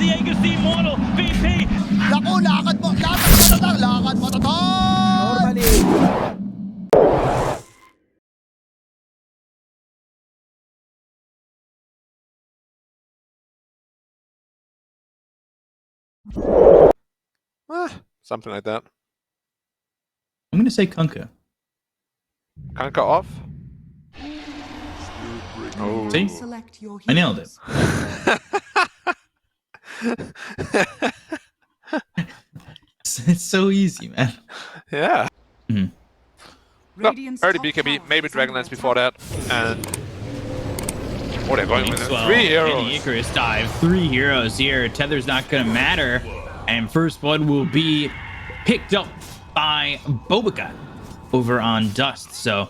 Diego si Immortal, VP. Naku, lakad mo tatang, lakad mo tatang! Normally. Something like that. I'm gonna say Kunkka. Kanka off. Oh. See? I nailed it. It's so easy, man. Yeah. Mhm. No, already BKB, maybe Dragonlance before that, and they're going with Well, 3 and the heroes. Icarus dive. 3 heroes here. Tether's not gonna matter, and first blood will be picked up by Bkop over on Dust. So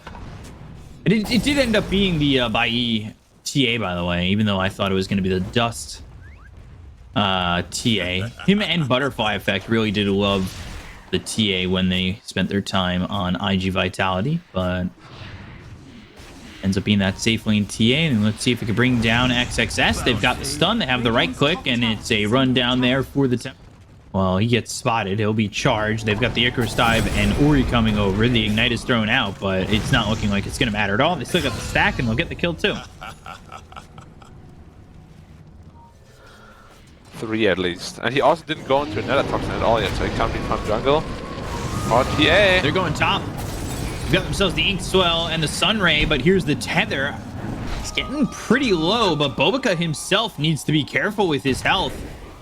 it did end up being the by TA, by the way, even though I thought it was going to be the Dust TA. Him and Butterfly Effect really did love the TA when they spent their time on IG Vitality, but ends up being that safe lane TA. And let's see if we can bring down XXS. They've got the stun, they have the right click, and it's a run down there for the well, he gets spotted. He'll be charged. They've got the Icarus dive and Ori coming over. The Ignite is thrown out, but it's not looking like it's going to matter at all. They still got the stack, and they'll get the kill too. 3 at least. And he also didn't go into another toxin at all yet, so he can't be from jungle. Or TA. They're going top. They've got themselves the Ink Swell and the Sunray, but here's the Tether. It's getting pretty low, but Bkop himself needs to be careful with his health.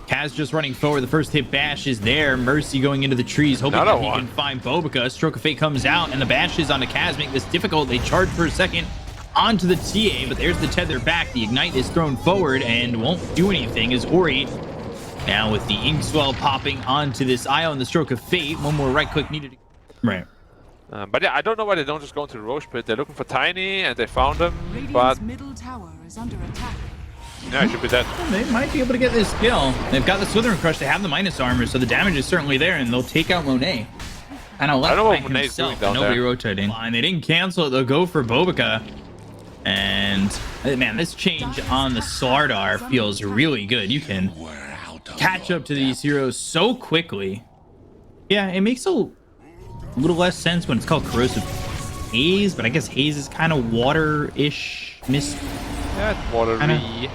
Kaz just running forward. The first hit bash is there. Mercy going into the trees, hoping that he can find Bkop. Stroke of Fate comes out, and the bashes onto Kaz make this difficult. They charge for a second onto the TA, but there's the Tether back. The Ignite is thrown forward and won't do anything as Ori now with the Inkswell popping onto this Io and the Stroke of Fate. One more right click needed. Right. But yeah, I don't know why they don't just go into the Roche Pit. They're looking for Tiny, and they found him, but middle tower is under attack. yeah, it should be dead. They might be able to get this kill. They've got the Slithering Crush. They have the minus armor, so the damage is certainly there, and they'll take out Monet. And I'll I don't know let what Monet's doing down nobody there. rotating. And they didn't cancel it. They'll go for Bkop. And man, this change on the Slardar feels really good. You can catch up to these heroes so quickly. Yeah, it makes a little less sense when it's called Corrosive Haze, but I guess Haze is kind of water-ish mist. Yeah, it's watery.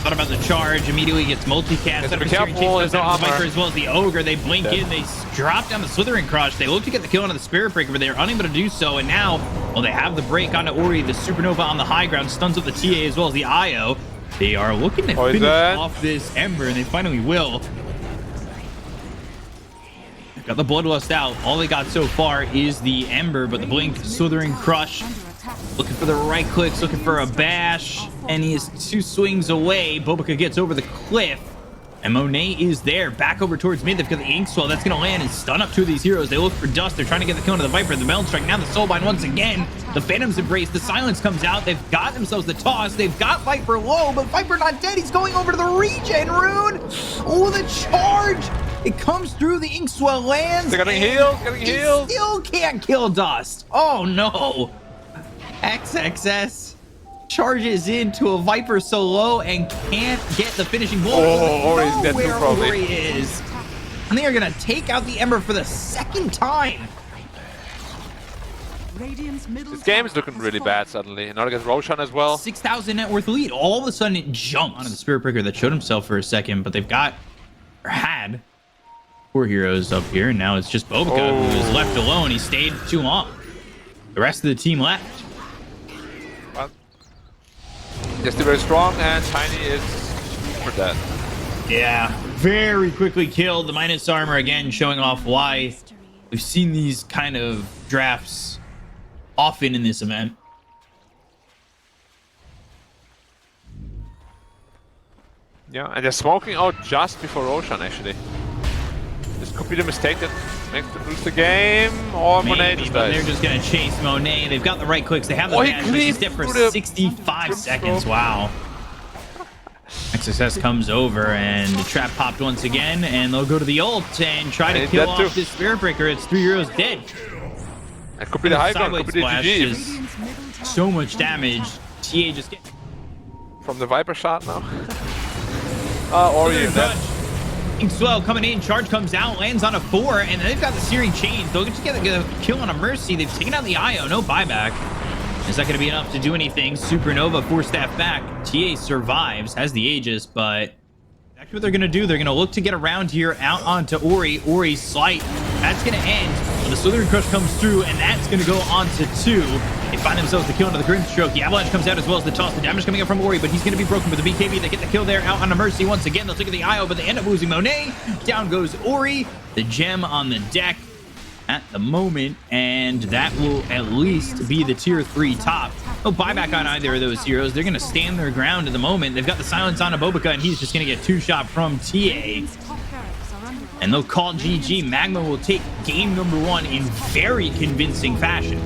Thought about the charge, immediately gets multicast. Be careful, there's no the Viper armor. as well as the Ogre. They blink in, they drop down the Slithering Crush. They look to get the kill onto the Spirit Breaker, but they're unable to do so. And now, well, they have the break onto Ori. The Supernova on the high ground stuns up the TA as well as the Io. They are looking to finish off this Ember, and they finally will. Got the Bloodlust out. All they got so far is the Ember, but the Blink, Slithering Crush, looking for the right clicks, looking for a bash, and he is 2 swings away. Bkop gets over the cliff, and Monet is there, back over towards mid. They've got the Inkswell. That's going to land and stun up 2 of these heroes. They look for Dust. They're trying to get the kill into the Viper. The Melon Strike, now the Soulbind once again. The Phantom's Embrace. The Silence comes out. They've got themselves the Toss. They've got Viper low, but Viper not dead. He's going over to the Regen Rune. Oh, the charge. It comes through, the Inkswell lands. They're getting healed, Still can't kill Dust. Oh, no. XXS charges into a Viper so low and can't get the finishing blow. Oh, Ori's dead too, where probably. Ori is. And they are going to take out the Ember for the 2nd time. This game is looking really bad suddenly. Now against Roshan as well. 6,000 net worth lead. All of a sudden it jumps onto the Spirit Breaker that showed himself for a second, but they've got, or had, 4 heroes up here, and now it's just Bkop who is left alone. He stayed too long. The rest of the team left. Well, they're still very strong, and Tiny is for dead. Yeah, very quickly killed. The minus armor again showing off why we've seen these kind of drafts often in this event. Yeah, and they're smoking out just before Roshan actually. This could be the mistake that makes them lose the game, or Monet just but dies. they're just gonna chase Monet. They've got the right clicks. They have the he dash. He's cleaved dead for through the 65 Scrim seconds. throw. Wow. XSS comes over, and the trap popped once again, and they'll go to the ult and try to he's kill dead off too. this Spirit Breaker. It's 3 heroes dead. It could be the high ground, Sideways could be the splash GG. is so much damage. TA just get From the Viper shot now. Ori Southern is dead. Crush. Swell coming in, charge comes out, lands on a 4, and they've got the Searing Chains. They'll just get a kill on a Mercy. They've taken out the IO, no buyback. Is that going to be enough to do anything? Supernova, 4-staff back. TA survives, has the Aegis, but that's what they're going to do. They're going to look to get around here out onto Ori. Ori's Slight. That's going to end. But the Southern Crush comes through, and that's going to go on to 2. They find themselves the kill into the Grim Stroke. The Avalanche comes out as well as the toss. The damage coming up from Ori, but he's going to be broken with the BKB. They get the kill there out on a Mercy once again. They'll take the IO, but they end up losing Monet. Down goes Ori. The gem on the deck at the moment, and that will at least be the tier 3 top. No buyback on either of those heroes. They're going to stand their ground at the moment. They've got the silence on Abobica, and he's just going to get 2-shot from TA. And they'll call GG. Magma will take game number 1 in very convincing fashion.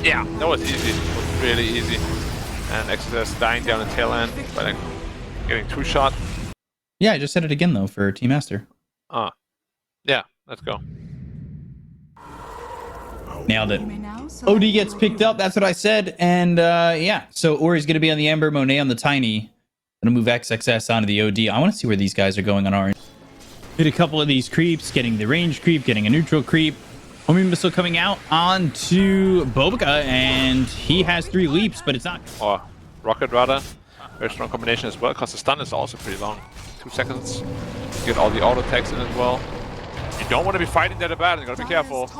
Yeah, that was easy. It was really easy. And XSS dying down the tail end, but like getting 2-shot. Yeah, I just said it again though for Team Aster. Yeah, let's go. Nailed it. OD gets picked up. That's what I said. And yeah, so Ori's going to be on the Ember, Monet on the Tiny. Gonna move XXS onto the OD. I want to see where these guys are going on orange. Hit a couple of these creeps, getting the range creep, getting a neutral creep. Homing missile coming out onto Bkop, and he has 3 leaps, but it's not. Or rocket rather. Very strong combination as well, because the stun is also pretty long. 2 seconds. Get all the auto attacks in as well. You don't want to be fighting that bad. You gotta be careful.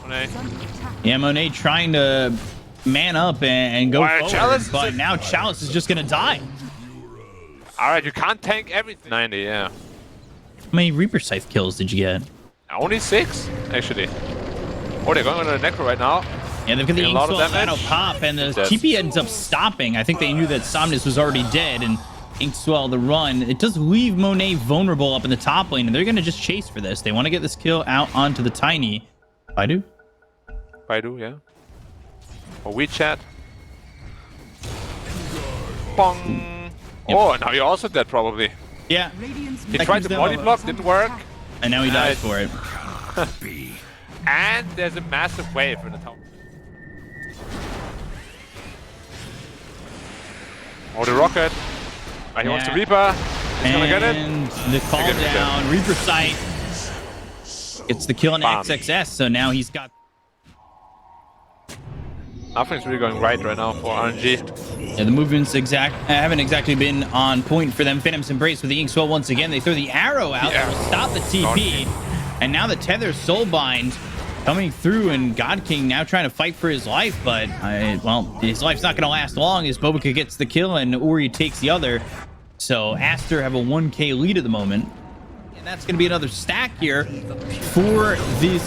Monet. Yeah, Monet trying to man up and go forward, Chalice but now Chalice is just gonna die. Alright, you can't tank everything. 90, yeah. How many Reaper Scythe kills did you get? Only 6, actually. Oh, they're going on the Necro right now. Yeah, they've got the a lot of Inkswell damage. Shadow pop, and the Dead. TP ends up stopping. I think they knew that Somnus was already dead, and Inkswell the run. It does leave Monet vulnerable up in the top lane, and they're going to just chase for this. They want to get this kill out onto the Tiny. Baidu? Baidu, yeah. Or WeChat. Bong. Yep. Oh, and now you're also dead, probably. Yeah. He tried the body block, didn't work. And now he dies for it. And there's a massive wave in the top. Oh, the rocket. He wants the Reaper. He's gonna get it. And the call Get it. down. Reaper Sight gets the kill on Bam. XXS, so now he's got... Nothing's really going right now for RNG. Yeah, the movements haven't exactly been on point for them. Phantom's Embrace with the Inkswell once again. They throw the arrow out. Yeah. That will stop the TP. And now the Tether Soulbind coming through, and God King now trying to fight for his life, but well, his life's not going to last long as Bkop gets the kill and Ori takes the other. So Aster have a 1k lead at the moment. And that's going to be another stack here for this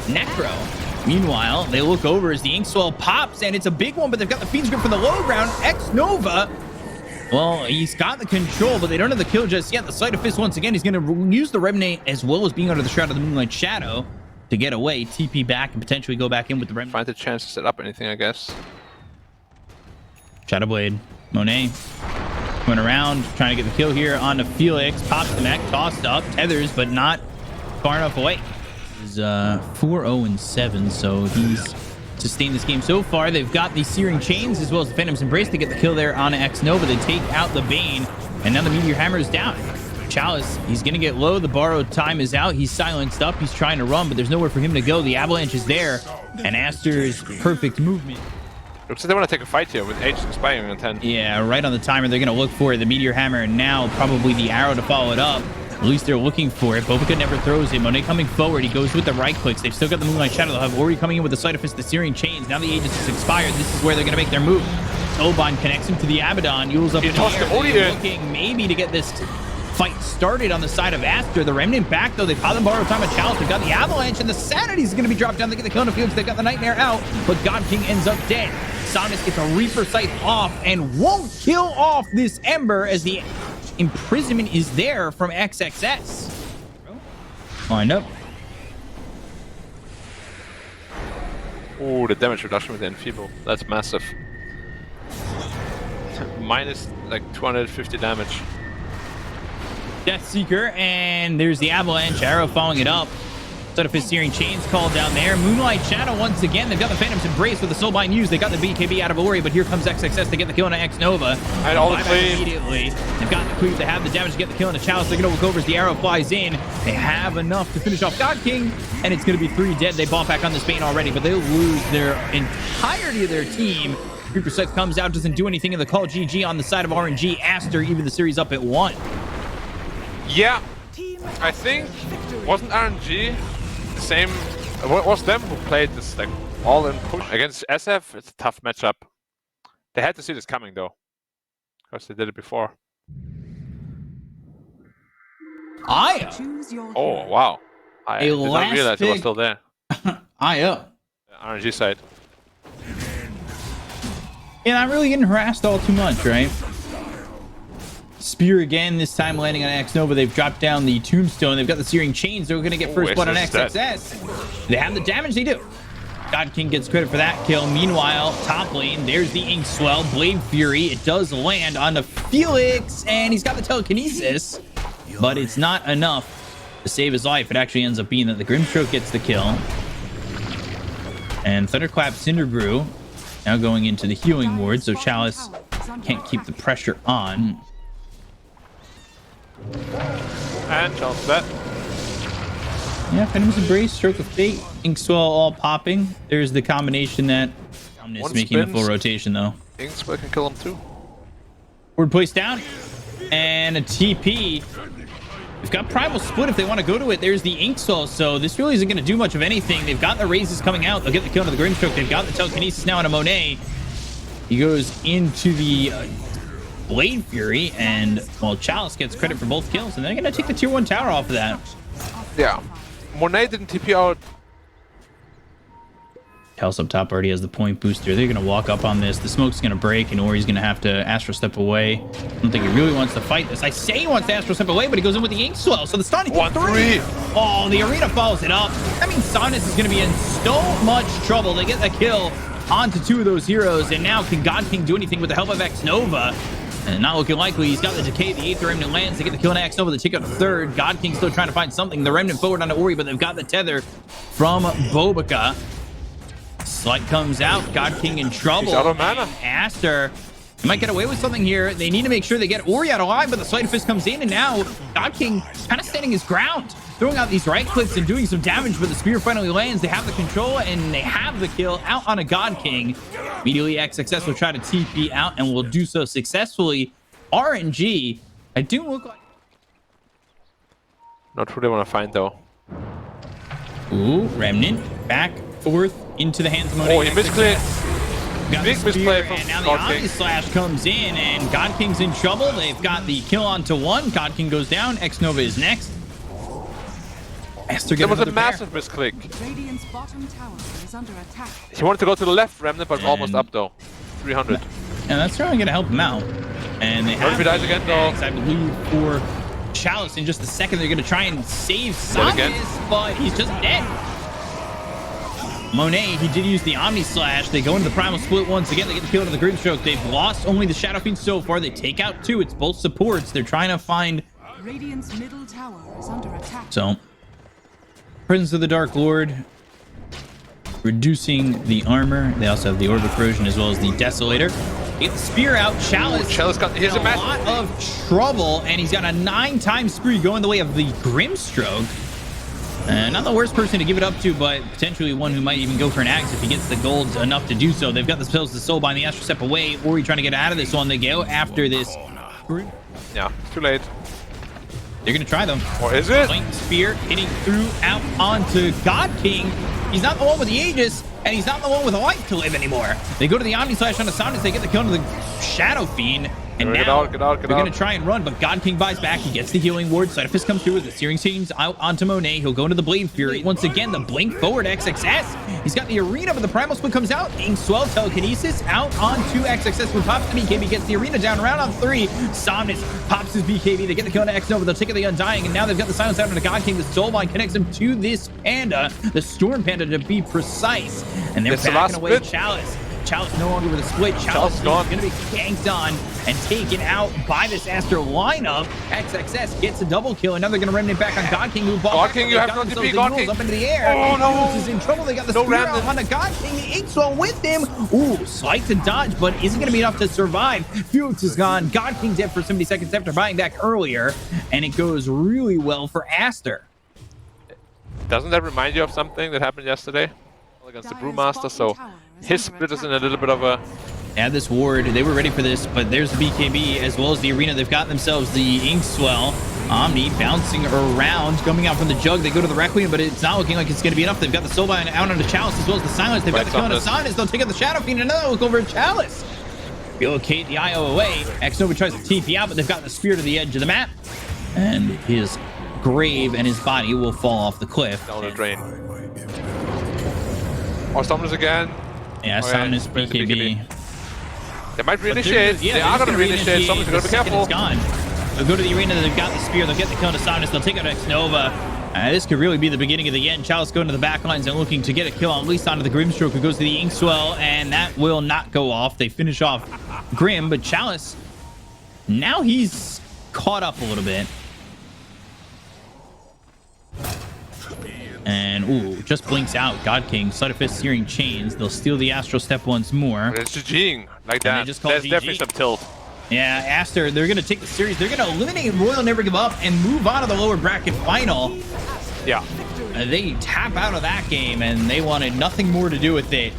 Necro. Meanwhile, they look over as the Inkswell pops, and it's a big one, but they've got the Fiend's Grip from the low ground. X-Nova, well, he's got the control, but they don't have the kill just yet. The Sleight of Fist, once again, he's going to use the Remnant as well as being under the Shroud of the Moonlight Shadow to get away, TP back, and potentially go back in with the Remnant. Find the chance to set up anything, I guess. Shadowblade, Monet going around, trying to get the kill here onto Felix. Pops the mech, tossed up, tethers, but not far enough away. He's 4-0-7, so he's sustained this game so far. They've got the Searing Chains as well as the Phantom's Embrace to get the kill there on X-Nova. They take out the Bane, and now the Meteor Hammer is down. Chalice, he's going to get low. The borrowed time is out. He's silenced up. He's trying to run, but there's nowhere for him to go. The Avalanche is there, and Aster's perfect movement. Looks like they want to take a fight here with Aegis expiring on 10. Yeah, right on the timer. They're going to look for the Meteor Hammer, and now probably the arrow to follow it up. At least they're looking for it. Bkop never throws it. Monet coming forward. He goes with the right clicks. They've still got the Moonlight Shadow. They'll have Ori coming in with the Sleight of Fist, the Searing Chains. Now the Aegis is expired. This is where they're going to make their move. Soulbind connects him to the Abaddon. Yule's up in the air. They're looking maybe to get this fight started on the side of Aster. The Remnant back, though. They've caught them borrowed time of Chalice. They've got the Avalanche, and the Sanity's going to be dropped down. They get the kill on the field. They've got the Nightmare out, but God King ends up dead. Somnus gets a Reaper Scythe off and won't kill off this Ember as the imprisonment is there from XXS. Lined up. Oh, the damage reduction with the Enfeeble. That's massive. Minus like 250 damage. Death Seeker, and there's the Avalanche arrow following it up. Set up his Searing Chains called down there. Moonlight Shadow once again. They've got the Phantom's Embrace with the Soulbind used. They got the BKB out of Ori, but here comes XXS to get the kill on X Nova. And all the cleave. Immediately. They've got the cleave to have the damage to get the kill on the Chalice. They're going to look over as the arrow flies in. They have enough to finish off God King, and it's going to be 3 dead. They bought back on this Bane already, but they'll lose their entirety of their team. Reaper Scythe comes out, doesn't do anything in the call. GG on the side of RNG. Aster even the series up at 1. Yeah, I think wasn't RNG the same. It was them who played this like all-in push against SF. It's a tough matchup. They had to see this coming though, because they did it before. Choose your Oh hero. wow! I did not last realize it was pick. still there. IO. RNG side. And I'm really getting harassed all too much, right? Spear again, this time landing on X Nova. They've dropped down the Tombstone. They've got the Searing Chains. They're going to get first blood on XXS. They have the damage. They do. God King gets credit for that kill. Meanwhile, top lane, there's the Inkswell. Blade Fury. It does land on the Felix, and he's got the telekinesis, but it's not enough to save his life. It actually ends up being that the Grimstroke gets the kill. And Thunderclap Cinderbrew now going into the healing ward, so Chalice can't keep the pressure on. And Chalice that. Yeah, Phantom's Embrace, Stroke of Fate, Inkswell all popping. There's the combination that Omnis One making the spins. full rotation though. Inkswell can kill him too. Ward placed down, and a TP. We've got Primal Split if they want to go to it. There's the Inkswell, so this really isn't going to do much of anything. They've got the raises coming out. They'll get the kill into the Grimstroke. They've got the telekinesis now on a Monet. He goes into the Blade Fury, and well, Chalice gets credit for both kills, and they're going to take the tier 1 tower off of that. Yeah. Monet didn't TP out. Chalice up top already has the point booster. They're going to walk up on this. The smoke's going to break, and Ori's going to have to Astral Step away. I don't think he really wants to fight this. I say he wants to Astral Step away, but he goes in with the Inkswell. So the stun, 1-3. Oh, the arena follows it up. That means Sonus is going to be in so much trouble. They get the kill onto 2 of those heroes, and now can God King do anything with the help of X Nova? And not looking likely. He's got the decay. The 8th Remnant lands. They get the kill on X Nova. They take out the 3rd. God King still trying to find something. The Remnant forward onto Ori, but they've got the tether from Bkop. Slight comes out. God King in trouble. He's out of mana. Aster might get away with something here. They need to make sure they get Ori out alive, but the Sleight of Fist comes in, and now God King kind of standing his ground, throwing out these right clicks and doing some damage, but the spear finally lands. They have the control, and they have the kill out on a God King. Immediately, XXS will try to TP out, and will do so successfully. RNG, I do look like... Not who they want to find though. Ooh, Remnant back, forth, into the hands of Monet. Oh, he misclicked. Got the Big spear, misplay from and now the God Omni King. Slash comes in, and God King's in trouble. They've got the kill onto 1. God King goes down. X Nova is next. Aster There gets was a another pair. massive misclick. Radiant's bottom tower is under attack. He wanted to go to the left, Remnant, but it's almost And- up though. 300. And that's certainly going to help him out. And they have Murphy dies again, though. I believe, for Chalice. In just a second, they're going to try and save Dead again. Sonus, but he's just dead. Monet, he did use the Omni Slash. They go into the Primal Split once again. They get the kill into the Grimstroke. They've lost only the Shadow Fiend so far. They take out 2. It's both supports. They're trying to find... Radiant's middle tower is under attack. So, Presence of the Dark Lord, reducing the armor. They also have the Orb of Corrosion as well as the Desolator. They get the spear out. Chalice, Chalice got his in a lot of trouble, and he's got a 9-time spree going the way of the Grimstroke. Not the worst person to give it up to, but potentially one who might even go for an axe if he gets the gold enough to do so. They've got the spells to Soulbind, the Astral Step away. Ori trying to get out of this one. They go after this. Yeah, too late. They're going to try them. Or is it? Flank Spear hitting through out onto God King. He's not the one with the Aegis, and he's not the one with a life to live anymore. They go to the Omni Slash on the Soundness. They get the kill to the Shadow Fiend. And Get now out. they're going to try and run, but God King buys back. He gets the healing ward. Side of Fist comes through with the Searing Chains out onto Monet. He'll go into the Blade Fury. Once again, the blink forward XXS. He's got the arena, but the Primal Split comes out. Inkswell telekinesis out onto XXS with pops the BKB. Gets the arena down around on 3. Somnus pops his BKB. They get the kill on X Nova. They'll take it the Undying, and now they've got the silence out on the God King. The Soulbind connects him to this Panda, the Storm Panda to be precise. And they're It's the backing last away split. Chalice. Chalice no longer with a split. Chalice is gone. going to be ganked on, and taken out by this Aster lineup. XXS gets a double kill, and now they're going to remnant back on God King. Who God King, you have no DP, God King. Up into the air. Oh, no. Felix is in trouble. They got the No spear out remnant. on the God King. The Inkswell with him. Ooh, slight to dodge, but isn't going to be enough to survive. Felix is gone. God King's dead for 70 seconds after buying back earlier, and it goes really well for Aster. Doesn't that remind you of something that happened yesterday against the Brewmaster? So his split is in a little bit of a... Yeah, this ward, they were ready for this, but there's the BKB as well as the arena. They've got themselves the Inkswell. Omni bouncing around, coming out from the jug. They go to the Requiem, but it's not looking like it's going to be enough. They've got the Soulbind out on the Chalice as well as the Silence. They've got the kill on the Silence. They'll take out the Shadow Fiend. Another look over at Chalice. Relocate the IO away. Xnova tries to TP out, but they've got the spear to the edge of the map. And his grave and his body will fall off the cliff. Down the drain. Or Summoners again. Yeah, Summoners BKB. They might reinitiate. Yeah, they are going to reinitiate. Summoners are going to be careful. It's gone. They'll go to the arena. They've got the spear. They'll get the kill to Summoners. They'll take out Xnova. This could really be the beginning of the end. Chalice going to the back lines and looking to get a kill, at least onto the Grimstroke, who goes to the Inkswell, and that will not go off. They finish off Grim, but Chalice, now he's caught up a little bit. And, ooh, just blinks out. God King, Sleight of Fist, Searing Chains. They'll steal the Astral Step once more. But it's GGing like that. Just call There's GG. definitely some tilt. Yeah, Aster, they're going to take the series. They're going to eliminate Royal Never Give Up and move on to the lower bracket final. Yeah. They tap out of that game, and they wanted nothing more to do with it.